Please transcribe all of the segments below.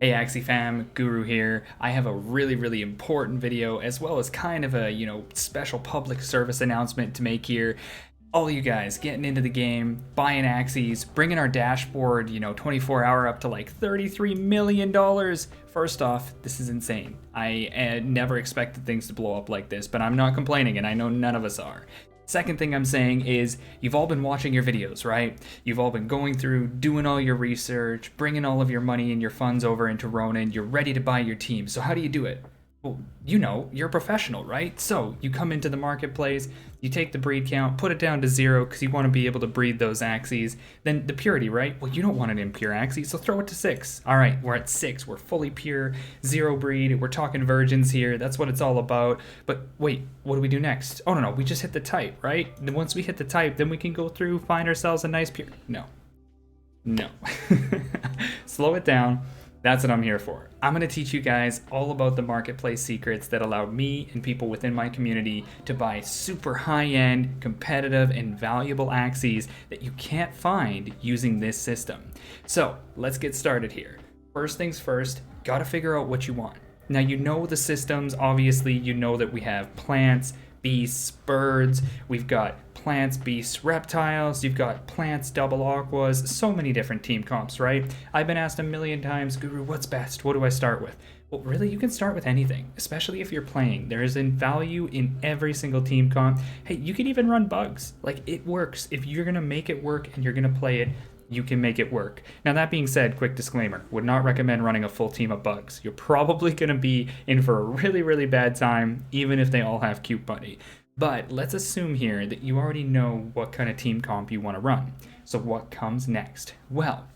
Hey Axie fam, Guru here. I have a really important video as well as kind of a, special public service announcement to make here. All you guys getting into the game, buying Axies, bringing our dashboard, 24-hour up to like $33 million. First off, this is insane. I never expected things to blow up like this, but I'm not complaining and I know none of us are. Second thing I'm saying is you've all been watching your videos, right? You've all been going through, doing all your research, bringing all of your money and your funds over into Ronin. You're ready to buy your team. So how do you do it? Well, you're a professional, right? So you come into the marketplace, you take the breed count, put it down to 0 because you want to be able to breed those Axies. Then the purity, right? Well, you don't want an impure Axie, so throw it to 6. All right, we're at 6. We're fully pure, 0 breed. We're talking virgins here. That's what it's all about. But wait, what do we do next? Oh, no, we just hit the type, right? Then once we hit the type, then we can go through, find ourselves a nice pure. No. Slow it down. That's what I'm here for. I'm going to teach you guys all about the marketplace secrets that allow me and people within my community to buy super high-end, competitive, and valuable Axies that you can't find using this system. So let's get started here. First things first, gotta figure out what you want. Now you know the systems, obviously you know that we have plants, beasts, birds, we've got plants, beasts, reptiles, you've got plants, double aquas, so many different team comps, right? I've been asked a million times, Guru, what's best? What do I start with? Well, really, you can start with anything, especially if you're playing. There is value in every single team comp. Hey, you can even run bugs. Like, it works. If you're going to make it work and you're going to play it, you can make it work. Now, that being said, quick disclaimer, would not recommend running a full team of bugs. You're probably going to be in for a really bad time, even if they all have cute bunny. But let's assume here that you already know what kind of team comp you want to run. So what comes next? Well,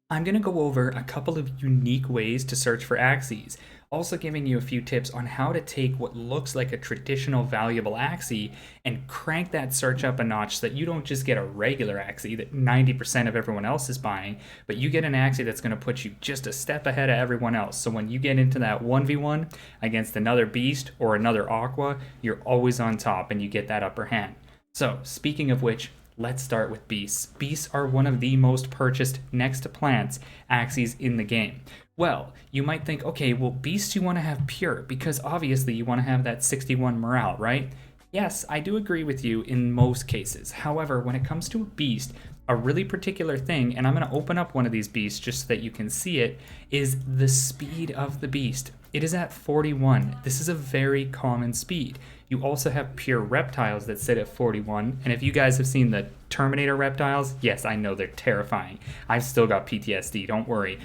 I'm going to go over a couple of unique ways to search for Axies, also giving you a few tips on how to take what looks like a traditional valuable Axie and crank that search up a notch so that you don't just get a regular Axie that 90% of everyone else is buying, but you get an Axie that's going to put you just a step ahead of everyone else. So when you get into that 1v1 against another beast or another Aqua, you're always on top and you get that upper hand. So speaking of which, let's start with beasts. Beasts are one of the most purchased, next to plants, Axies in the game. Well, you might think, okay, well, beasts you want to have pure, because obviously you want to have that 61 morale, right? Yes, I do agree with you in most cases. However, when it comes to a beast, a really particular thing, and I'm going to open up one of these beasts just so that you can see it, is the speed of the beast. It is at 41. This is a very common speed. You also have pure reptiles that sit at 41, and if you guys have seen the Terminator reptiles, yes, I know they're terrifying. I've still got PTSD, don't worry.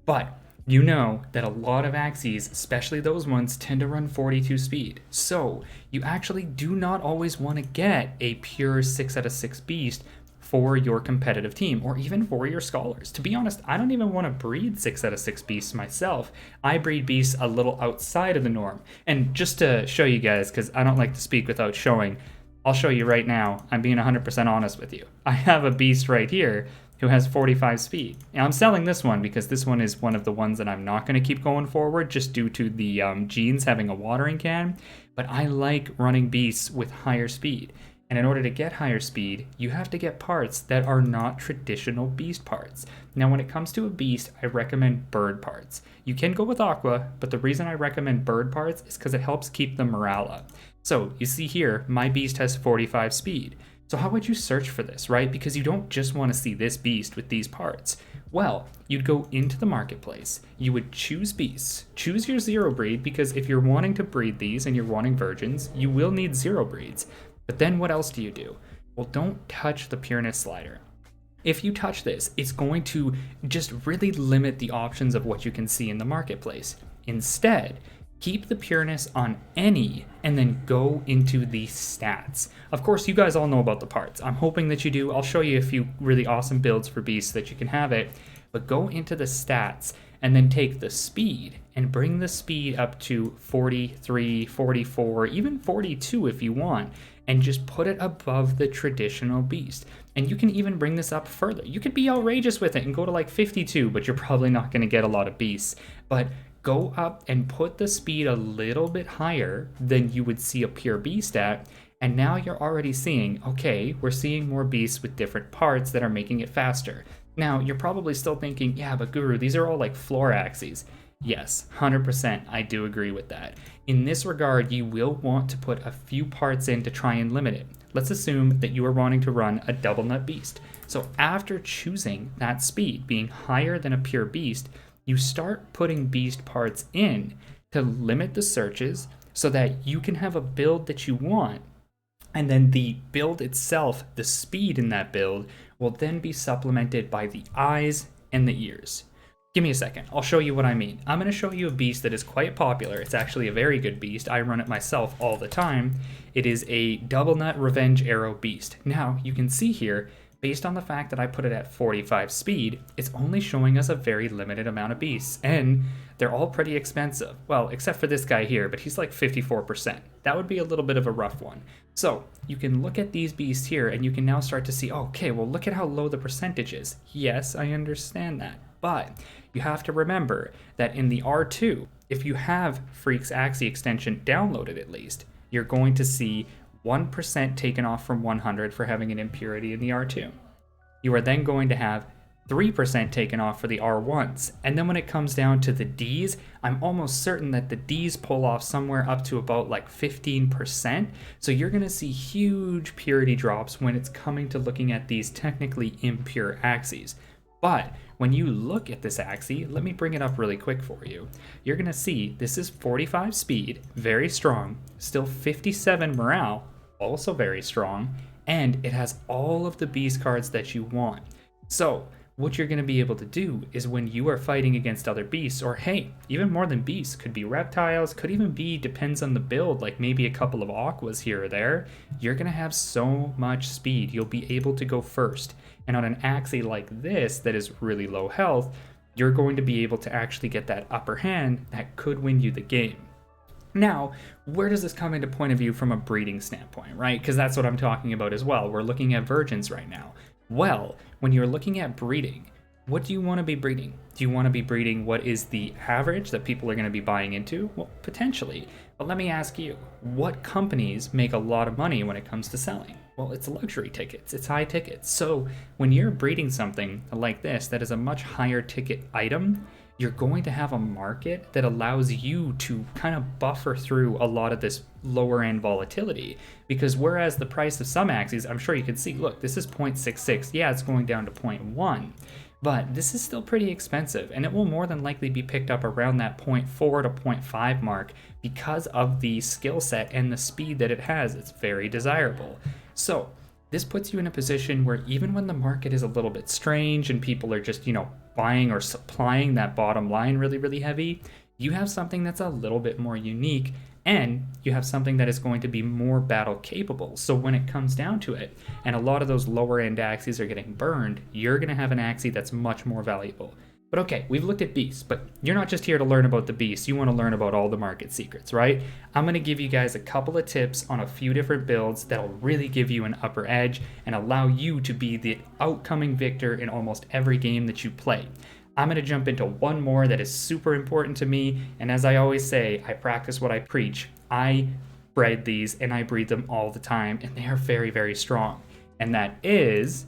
But you know that a lot of Axies, especially those ones, tend to run 42 speed. So you actually do not always want to get a pure 6 out of 6 beast for your competitive team, or even for your scholars. To be honest, I don't even want to breed 6 out of 6 beasts myself. I breed beasts a little outside of the norm. And just to show you guys, because I don't like to speak without showing, I'll show you right now. I'm being 100% honest with you. I have a beast right here who has 45 speed. Now I'm selling this one because this one is one of the ones that I'm not going to keep going forward just due to the genes having a watering can, but I like running beasts with higher speed. And in order to get higher speed, you have to get parts that are not traditional beast parts. Now when it comes to a beast, I recommend bird parts. You can go with Aqua, but the reason I recommend bird parts is because it helps keep the morale up. So you see here, my beast has 45 speed. So how would you search for this, right? Because you don't just want to see this beast with these parts. Well, you'd go into the marketplace, you would choose beasts, choose your 0 breed, because if you're wanting to breed these and you're wanting virgins, you will need 0 breeds. But then what else do you do? Well, don't touch the pureness slider. If you touch this, it's going to just really limit the options of what you can see in the marketplace. Instead, keep the pureness on any, and then go into the stats. Of course, you guys all know about the parts. I'm hoping that you do. I'll show you a few really awesome builds for beasts so that you can have it. But go into the stats, and then take the speed, and bring the speed up to 43, 44, even 42 if you want, and just put it above the traditional beast. And you can even bring this up further. You could be outrageous with it and go to like 52, but you're probably not going to get a lot of beasts. But go up and put the speed a little bit higher than you would see a pure beast at, and now you're already seeing, okay, we're seeing more beasts with different parts that are making it faster. Now, you're probably still thinking, yeah, but Guru, these are all like floor axes. Yes, 100%, I do agree with that. In this regard, you will want to put a few parts in to try and limit it. Let's assume that you are wanting to run a double nut beast. So after choosing that speed being higher than a pure beast, you start putting beast parts in to limit the searches so that you can have a build that you want. And then the build itself, the speed in that build, will then be supplemented by the eyes and the ears. Give me a second, I'll show you what I mean. I'm going to show you a beast that is quite popular. It's actually a very good beast. I run it myself all the time. It is a double nut revenge arrow beast. Now, you can see here, based on the fact that I put it at 45 speed, it's only showing us a very limited amount of beasts, and they're all pretty expensive. Well, except for this guy here, but he's like 54%. That would be a little bit of a rough one. So you can look at these beasts here and you can now start to see, okay, well, look at how low the percentage is. Yes, I understand that, but you have to remember that in the R2, if you have Freak's Axie extension downloaded at least, you're going to see 1% taken off from 100 for having an impurity in the R2. You are then going to have 3% taken off for the R1s. And then when it comes down to the Ds, I'm almost certain that the Ds pull off somewhere up to about like 15%. So you're going to see huge purity drops when it's coming to looking at these technically impure Axies. But when you look at this Axie, let me bring it up really quick for you. You're going to see this is 45 speed, very strong, still 57 morale, also very strong, and it has all of the beast cards that you want. So what you're going to be able to do is when you are fighting against other beasts, or hey, even more than beasts, could be reptiles, could even be, depends on the build, like maybe a couple of aquas here or there, you're going to have so much speed, you'll be able to go first. And on an Axie like this that is really low health, you're going to be able to actually get that upper hand that could win you the game. Now, where does this come into point of view from a breeding standpoint, right? Because that's what I'm talking about as well. We're looking at virgins right now. Well, when you're looking at breeding, what do you want to be breeding? Do you want to be breeding what is the average that people are going to be buying into? Well, potentially. But let me ask you, what companies make a lot of money when it comes to selling? Well, it's luxury tickets, it's high tickets. So when you're breeding something like this that is a much higher ticket item, you're going to have a market that allows you to kind of buffer through a lot of this lower end volatility. Because whereas the price of some Axies, I'm sure you can see, look, this is 0.66. Yeah, it's going down to 0.1. But this is still pretty expensive, and it will more than likely be picked up around that 0.4 to 0.5 mark because of the skill set and the speed that it has. It's very desirable. So this puts you in a position where even when the market is a little bit strange and people are just, buying or supplying that bottom line really, really heavy, you have something that's a little bit more unique, and you have something that is going to be more battle capable. So when it comes down to it, and a lot of those lower end Axies are getting burned, you're going to have an Axie that's much more valuable. But okay, we've looked at beasts, but you're not just here to learn about the beasts, you want to learn about all the market secrets, right? I'm going to give you guys a couple of tips on a few different builds that'll really give you an upper edge and allow you to be the outcoming victor in almost every game that you play. I'm going to jump into one more that is super important to me, and as I always say, I practice what I preach. I bred these and I breed them all the time, and they are very, very strong. And that is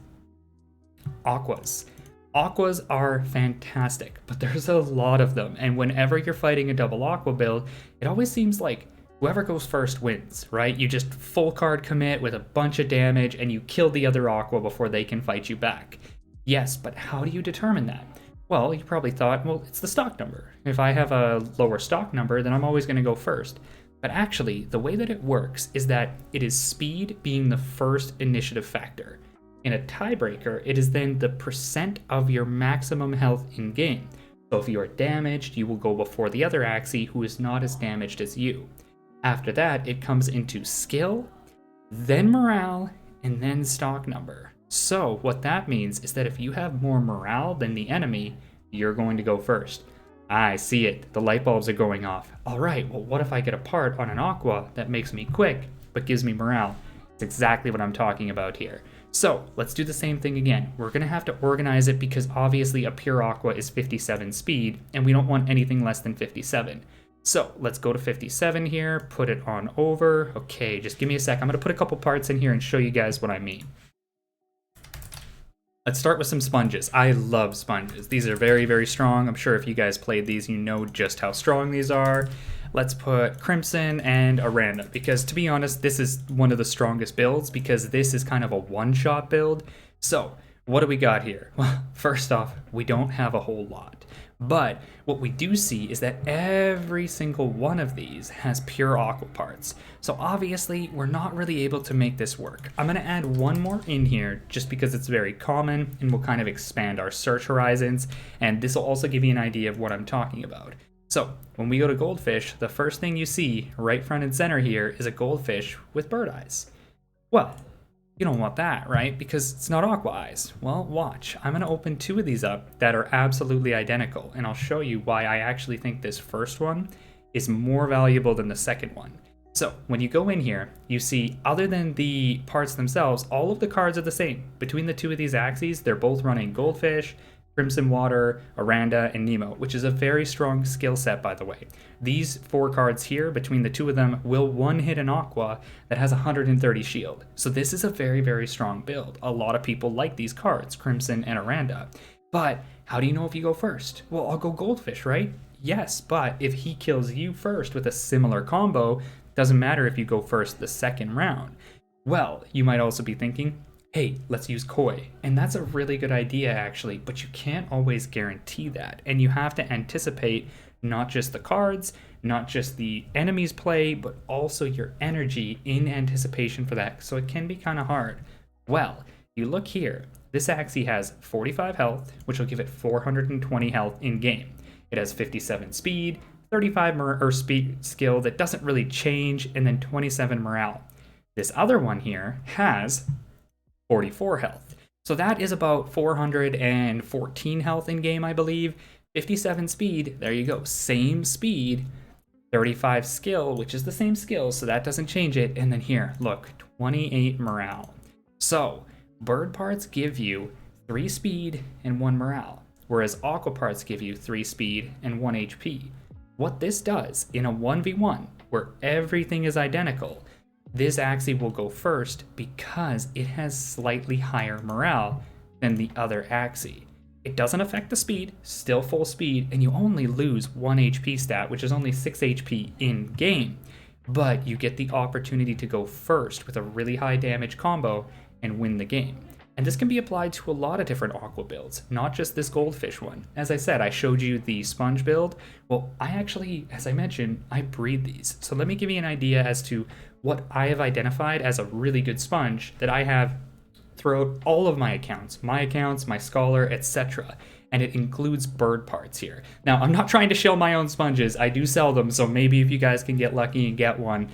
Aquas. Aquas are fantastic, but there's a lot of them, and whenever you're fighting a double Aqua build, it always seems like whoever goes first wins, right? You just full card commit with a bunch of damage and you kill the other Aqua before they can fight you back. Yes, but how do you determine that? Well, you probably thought, well, it's the stock number. If I have a lower stock number, then I'm always going to go first. But actually, the way that it works is that it is speed being the first initiative factor. In a tiebreaker, it is then the percent of your maximum health in game. So if you are damaged, you will go before the other Axie who is not as damaged as you. After that, it comes into skill, then morale, and then stock number. So what that means is that if you have more morale than the enemy, you're going to go first. I see it. The light bulbs are going off. All right, well, what if I get a part on an Aqua that makes me quick but gives me morale? It's exactly what I'm talking about here. So let's do the same thing again. We're going to have to organize it because obviously a pure Aqua is 57 speed, and we don't want anything less than 57. So let's go to 57 here, put it on over. Okay, just give me a sec. I'm going to put a couple parts in here and show you guys what I mean. Let's start with some sponges. I love sponges. These are very, very strong. I'm sure if you guys played these, you know just how strong these are. Let's put Crimson and Aranda, because to be honest, this is one of the strongest builds because this is kind of a one-shot build. So what do we got here? Well, first off, we don't have a whole lot. But what we do see is that every single one of these has pure aqua parts. So obviously we're not really able to make this work. I'm gonna add one more in here just because it's very common and will kind of expand our search horizons. And this will also give you an idea of what I'm talking about. So when we go to goldfish, the first thing you see right front and center here is a goldfish with bird eyes. Well, you don't want that, right? Because it's not aqua eyes. Well, watch. I'm going to open two of these up that are absolutely identical, and I'll show you why I actually think this first one is more valuable than the second one. So when you go in here, you see other than the parts themselves, all of the cards are the same. Between the two of these Axies, they're both running goldfish, Crimson Water, Aranda, and Nemo, which is a very strong skill set, by the way. These four cards here, between the two of them, will one-hit an Aqua that has 130 shield. So this is a very, very strong build. A lot of people like these cards, Crimson and Aranda. But how do you know if you go first? Well, I'll go Goldfish, right? Yes, but if he kills you first with a similar combo, doesn't matter if you go first the second round. Well, you might also be thinking, hey, let's use Koi. And that's a really good idea, actually, but you can't always guarantee that. And you have to anticipate not just the cards, not just the enemy's play, but also your energy in anticipation for that. So it can be kind of hard. Well, you look here. This Axie has 45 health, which will give it 420 health in game. It has 57 speed, 35 speed skill that doesn't really change, and then 27 morale. This other one here has 44 health. So that is about 414 health in game, I believe. 57 speed, there you go, same speed. 35 skill, which is the same skill, so that doesn't change it. And then here, look, 28 morale. So bird parts give you 3 speed and 1 morale, whereas aqua parts give you 3 speed and 1 HP. What this does in a 1v1, where everything is identical, this Axie will go first because it has slightly higher morale than the other Axie. It doesn't affect the speed, still full speed, and you only lose 1 HP stat, which is only 6 HP in game. But you get the opportunity to go first with a really high damage combo and win the game. And this can be applied to a lot of different aqua builds, not just this goldfish one. As I said, I showed you the sponge build. Well, I actually, as I mentioned, I breed these. So let me give you an idea as to what I have identified as a really good sponge that I have throughout all of my accounts, my scholar, etc. And it includes bird parts here. Now, I'm not trying to shill my own sponges. I do sell them, so maybe if you guys can get lucky and get one,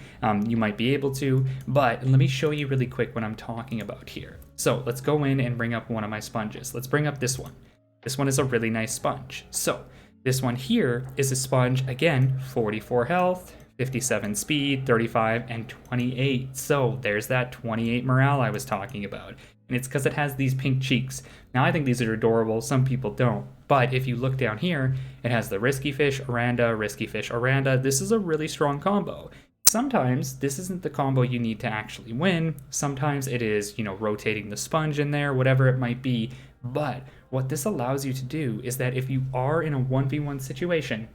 you might be able to. But let me show you really quick what I'm talking about here. So let's go in and bring up one of my sponges. Let's bring up this one. This one is a really nice sponge. So this one here is a sponge, again, 44 health, 57 speed, 35, and 28. So there's that 28 morale I was talking about. And it's because it has these pink cheeks. Now, I think these are adorable. Some people don't. But if you look down here, it has the Risky Fish, Aranda, Risky Fish, Aranda. This is a really strong combo. Sometimes this isn't the combo you need to actually win. Sometimes it is, rotating the sponge in there, whatever it might be. But what this allows you to do is that if you are in a 1v1 situation,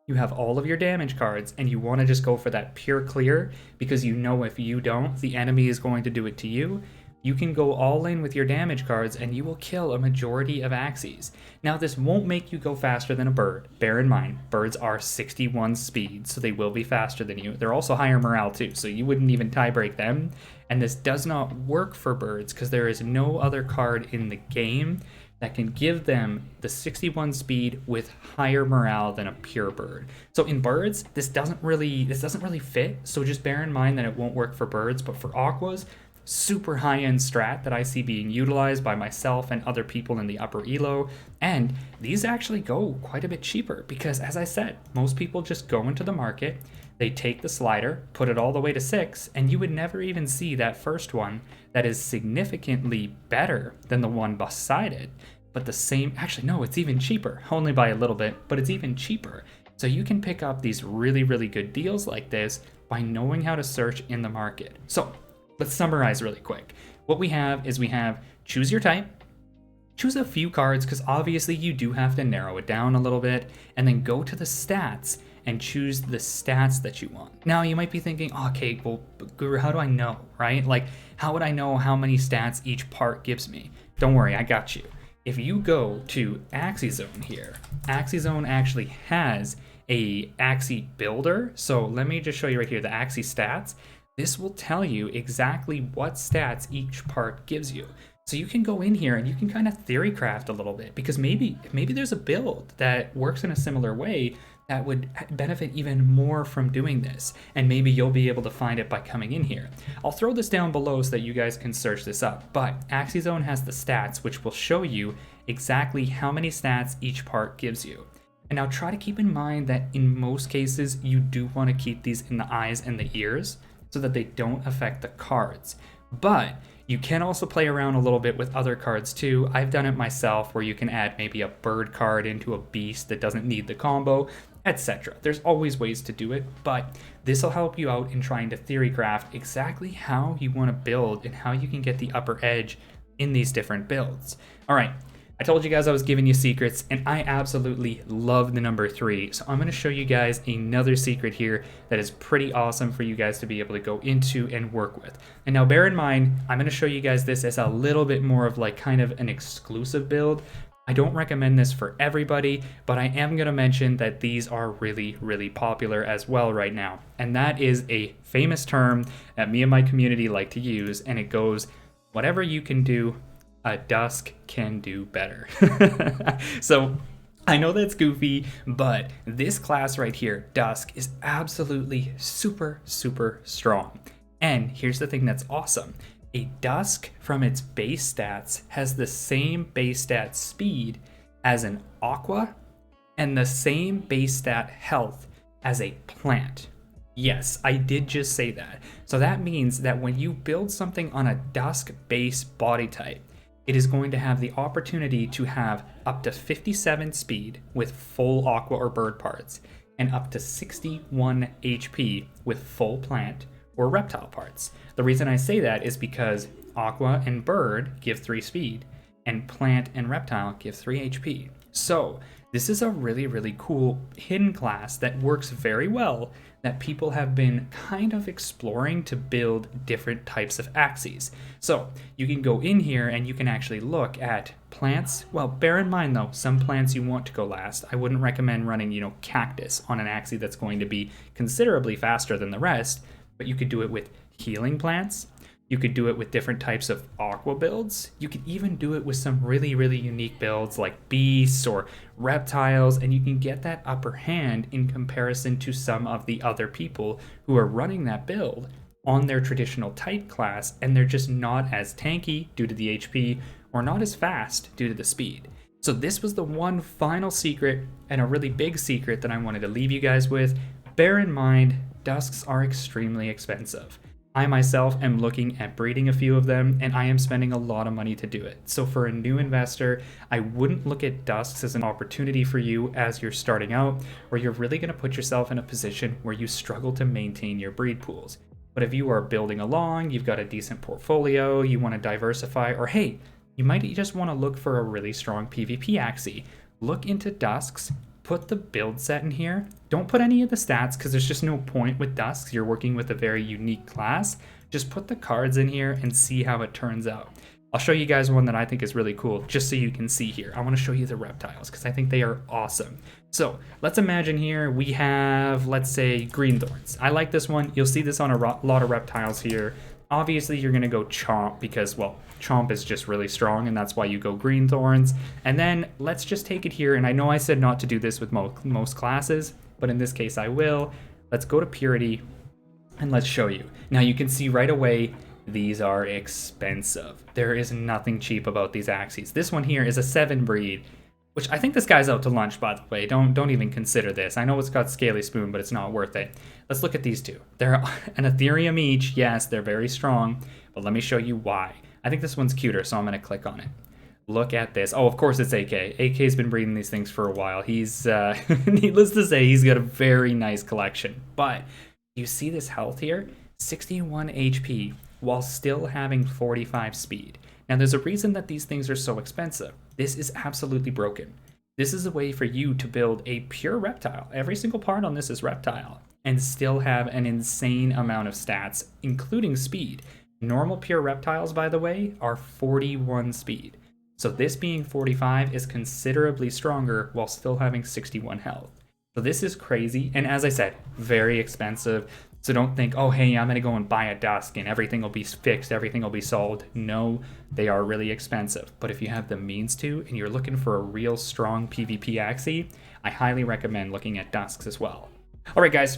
you have all of your damage cards and you want to just go for that pure clear because you know if you don't, the enemy is going to do it to you. You can go all in with your damage cards and you will kill a majority of Axies. Now, this won't make you go faster than a bird. Bear in mind, birds are 61 speed, so they will be faster than you. They're also higher morale too, so you wouldn't even tie break them. And this does not work for birds because there is no other card in the game that can give them the 61 speed with higher morale than a pure bird. So in birds, this doesn't really fit, so just bear in mind that it won't work for birds, but for aquas, super high-end strat that I see being utilized by myself and other people in the upper elo, and these actually go quite a bit cheaper because, as I said, most people just go into the market, they take the slider, put it all the way to 6, and you would never even see that first one that is significantly better than the one beside it, but the same, actually no, it's even cheaper, only by a little bit, but it's even cheaper. So you can pick up these really, really good deals like this by knowing how to search in the market. So let's summarize really quick. What we have is we have choose your type, choose a few cards, because obviously you do have to narrow it down a little bit, and then go to the stats and choose the stats that you want. Now you might be thinking, oh, okay, well, Guru, how do I know, right? Like, how would I know how many stats each part gives me? Don't worry, I got you. If you go to Axiezone here, Axiezone actually has a Axie builder. So let me just show you right here, the Axie stats. This will tell you exactly what stats each part gives you. So you can go in here and you can kind of theorycraft a little bit, because maybe there's a build that works in a similar way that would benefit even more from doing this, and maybe you'll be able to find it by coming in here. I'll throw this down below so that you guys can search this up, but Axiezone has the stats, which will show you exactly how many stats each part gives you. And now try to keep in mind that in most cases, you do want to keep these in the eyes and the ears so that they don't affect the cards. But you can also play around a little bit with other cards too. I've done it myself, where you can add maybe a bird card into a beast that doesn't need the combo, etc. There's always ways to do it, but this will help you out in trying to theorycraft exactly how you want to build and how you can get the upper edge in these different builds. All right, I told you guys I was giving you secrets, and I absolutely love the number 3. So I'm going to show you guys another secret here that is pretty awesome for you guys to be able to go into and work with. And now bear in mind, I'm going to show you guys this as a little bit more of like kind of an exclusive build. I don't recommend this for everybody, but I am going to mention that these are really, really popular as well right now. And that is a famous term that me and my community like to use, and it goes, whatever you can do, a Dusk can do better. So I know that's goofy, but this class right here, Dusk, is absolutely super, super strong. And here's the thing that's awesome. A Dusk from its base stats has the same base stat speed as an Aqua and the same base stat health as a plant. Yes, I did just say that. So that means that when you build something on a Dusk base body type, it is going to have the opportunity to have up to 57 speed with full Aqua or bird parts, and up to 61 HP with full plant or reptile parts. The reason I say that is because Aqua and bird give 3 speed, and plant and reptile give 3 HP. So this is a really, really cool hidden class that works very well, that people have been kind of exploring to build different types of Axies. So you can go in here and you can actually look at plants. Well, bear in mind though, some plants you want to go last. I wouldn't recommend running, cactus on an Axie that's going to be considerably faster than the rest, but you could do it with healing plants. You could do it with different types of Aqua builds. You could even do it with some really, really unique builds like beasts or reptiles, and you can get that upper hand in comparison to some of the other people who are running that build on their traditional type class, and they're just not as tanky due to the HP or not as fast due to the speed. So this was the one final secret, and a really big secret that I wanted to leave you guys with. Bear in mind, Dusks are extremely expensive. I myself am looking at breeding a few of them, and I am spending a lot of money to do it. So for a new investor, I wouldn't look at Dusks as an opportunity for you as you're starting out, or you're really going to put yourself in a position where you struggle to maintain your breed pools. But if you are building along, you've got a decent portfolio, you want to diversify, or hey, you might just want to look for a really strong PvP Axie, look into Dusks. Put the build set in here. Don't put any of the stats, because there's just no point with Dusks. You're working with a very unique class. Just put the cards in here and see how it turns out. I'll show you guys one that I think is really cool, just so you can see here. I want to show you the reptiles, because I think they are awesome. So let's imagine here we have, let's say, green thorns. I like this one. You'll see this on a lot of reptiles here. Obviously, you're going to go Chomp because, well, Chomp is just really strong, and that's why you go green thorns. And then let's just take it here, and I know I said not to do this with most classes, but in this case I will. Let's go to Purity, and let's show you. Now you can see right away, these are expensive. There is nothing cheap about these Axies. This one here is a 7 breed, which I think this guy's out to lunch, by the way. Don't even consider this. I know it's got Scaly Spoon, but it's not worth it. Let's look at these two. They're an Ethereum each. Yes, they're very strong, but let me show you why. I think this one's cuter, so I'm going to click on it. Look at this. Oh, of course it's AK. AK's been breeding these things for a while. He's, needless to say, he's got a very nice collection. But you see this health here? 61 HP while still having 45 speed. Now, there's a reason that these things are so expensive. This is absolutely broken. This is a way for you to build a pure reptile. Every single part on this is reptile, and still have an insane amount of stats, including speed. Normal pure reptiles, by the way, are 41 speed. So this being 45 is considerably stronger while still having 61 health. So this is crazy, and as I said, very expensive. So don't think, oh hey, I'm gonna go and buy a Dusk and everything will be fixed, everything will be solved. No, they are really expensive. But if you have the means to, and you're looking for a real strong PvP Axie, I highly recommend looking at Dusks as well. Alright guys,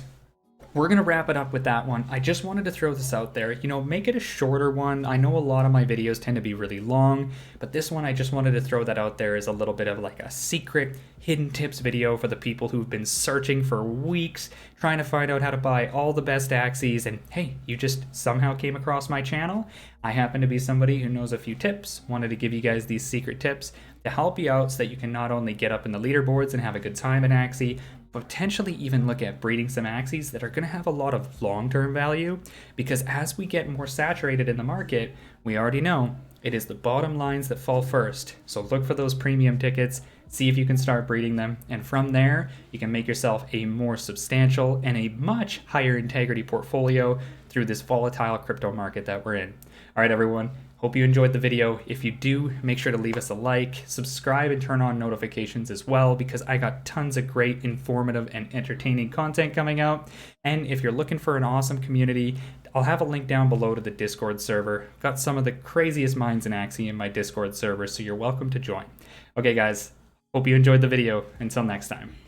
we're going to wrap it up with that one. I just wanted to throw this out there, you know, make it a shorter one. I know a lot of my videos tend to be really long, but this one I just wanted to throw that out there as a little bit of like a secret hidden tips video for the people who've been searching for weeks, trying to find out how to buy all the best Axies, and hey, you just somehow came across my channel. I happen to be somebody who knows a few tips, wanted to give you guys these secret tips to help you out so that you can not only get up in the leaderboards and have a good time in Axie, potentially even look at breeding some Axies that are going to have a lot of long-term value, because as we get more saturated in the market, we already know it is the bottom lines that fall first. So look for those premium tickets, see if you can start breeding them, and from there you can make yourself a more substantial and a much higher integrity portfolio through this volatile crypto market that we're in. All right, everyone. Hope you enjoyed the video. If you do, make sure to leave us a like, subscribe, and turn on notifications as well, because I got tons of great, informative, and entertaining content coming out. And if you're looking for an awesome community, I'll have a link down below to the Discord server. Got some of the craziest minds in Axie in my Discord server, so you're welcome to join. Okay, guys, hope you enjoyed the video. Until next time.